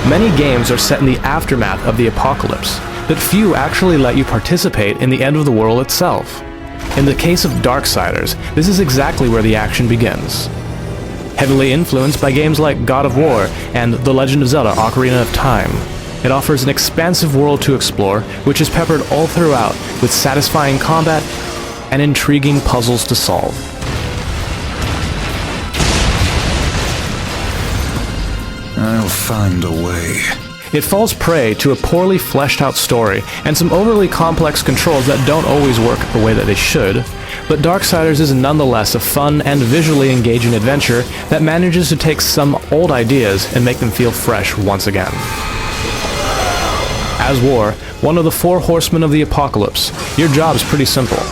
Many games are set in the aftermath of the apocalypse, but few actually let you participate in the end of the world itself. In the case of Darksiders, this is exactly where the action begins. Heavily influenced by games like God of War and The Legend of Zelda: Ocarina of Time, it offers an expansive world to explore, which is peppered all throughout with satisfying combat and intriguing puzzles to solve. I'll find a way. It falls prey to a poorly fleshed out story and some overly complex controls that don't always work the way that they should, but Darksiders is nonetheless a fun and visually engaging adventure that manages to take some old ideas and make them feel fresh once again. As War, one of the four horsemen of the apocalypse, your job's pretty simple.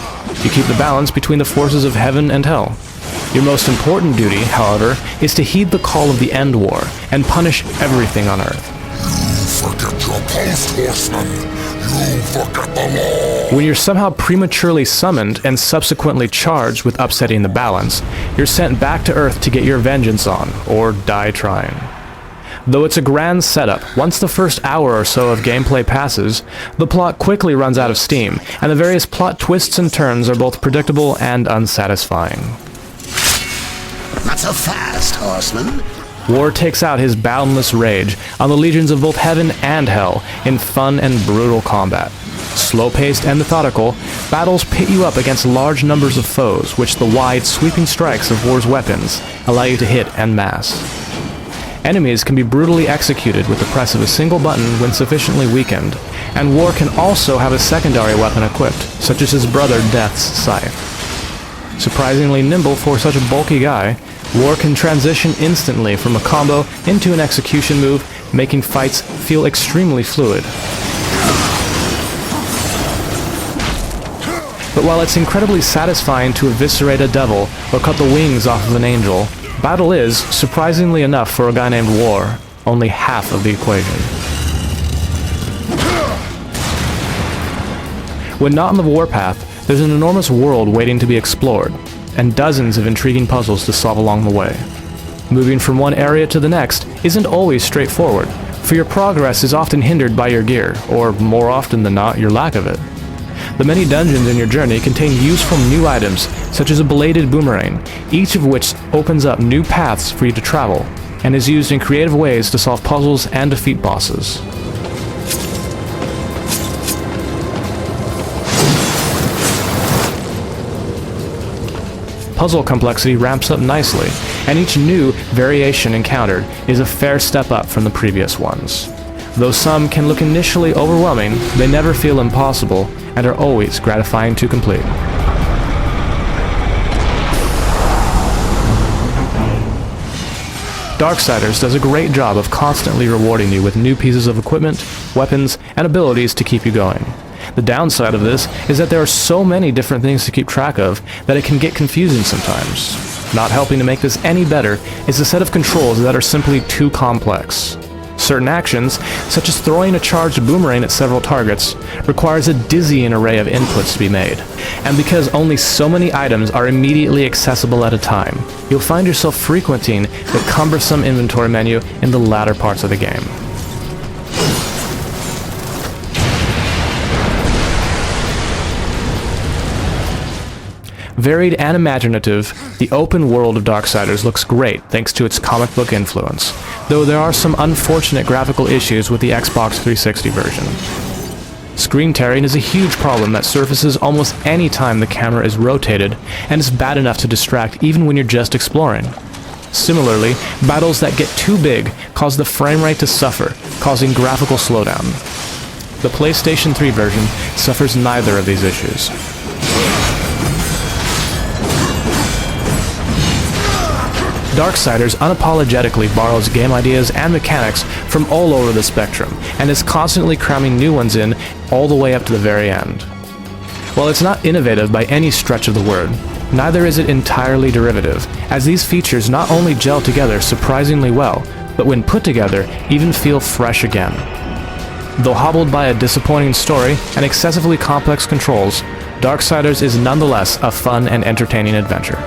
You keep the balance between the forces of heaven and hell. Your most important duty, however, is to heed the call of the End War and punish everything on Earth. You forget your post, horseman. You forget the law. When you're somehow prematurely summoned and subsequently charged with upsetting the balance, you're sent back to Earth to get your vengeance on, or die trying. Though it's a grand setup, once the first hour or so of gameplay passes, the plot quickly runs out of steam, and the various plot twists and turns are both predictable and unsatisfying. Not so fast, horseman. War takes out his boundless rage on the legions of both heaven and hell in fun and brutal combat. Slow-paced and methodical, battles pit you up against large numbers of foes, which the wide, sweeping strikes of War's weapons allow you to hit en masse. Enemies can be brutally executed with the press of a single button when sufficiently weakened, and War can also have a secondary weapon equipped, such as his brother Death's Scythe. Surprisingly nimble for such a bulky guy, War can transition instantly from a combo into an execution move, making fights feel extremely fluid. But while it's incredibly satisfying to eviscerate a devil or cut the wings off of an angel, battle is, surprisingly enough for a guy named War, only half of the equation. When not on the warpath, there's an enormous world waiting to be explored, and dozens of intriguing puzzles to solve along the way. Moving from one area to the next isn't always straightforward, for your progress is often hindered by your gear, or more often than not, your lack of it. The many dungeons in your journey contain useful new items, such as a bladed boomerang, each of which opens up new paths for you to travel, and is used in creative ways to solve puzzles and defeat bosses. Puzzle complexity ramps up nicely, and each new variation encountered is a fair step up from the previous ones. Though some can look initially overwhelming, they never feel impossible and are always gratifying to complete. Darksiders does a great job of constantly rewarding you with new pieces of equipment, weapons, and abilities to keep you going. The downside of this is that there are so many different things to keep track of that it can get confusing sometimes. Not helping to make this any better is a set of controls that are simply too complex. Certain actions, such as throwing a charged boomerang at several targets, requires a dizzying array of inputs to be made. And because only so many items are immediately accessible at a time, you'll find yourself frequenting the cumbersome inventory menu in the latter parts of the game. Varied and imaginative, the open world of Darksiders looks great thanks to its comic book influence, though there are some unfortunate graphical issues with the Xbox 360 version. Screen tearing is a huge problem that surfaces almost any time the camera is rotated, and is bad enough to distract even when you're just exploring. Similarly, battles that get too big cause the frame rate to suffer, causing graphical slowdown. The PlayStation 3 version suffers neither of these issues. Darksiders unapologetically borrows game ideas and mechanics from all over the spectrum, and is constantly cramming new ones in all the way up to the very end. While it's not innovative by any stretch of the word, neither is it entirely derivative, as these features not only gel together surprisingly well, but when put together, even feel fresh again. Though hobbled by a disappointing story and excessively complex controls, Darksiders is nonetheless a fun and entertaining adventure.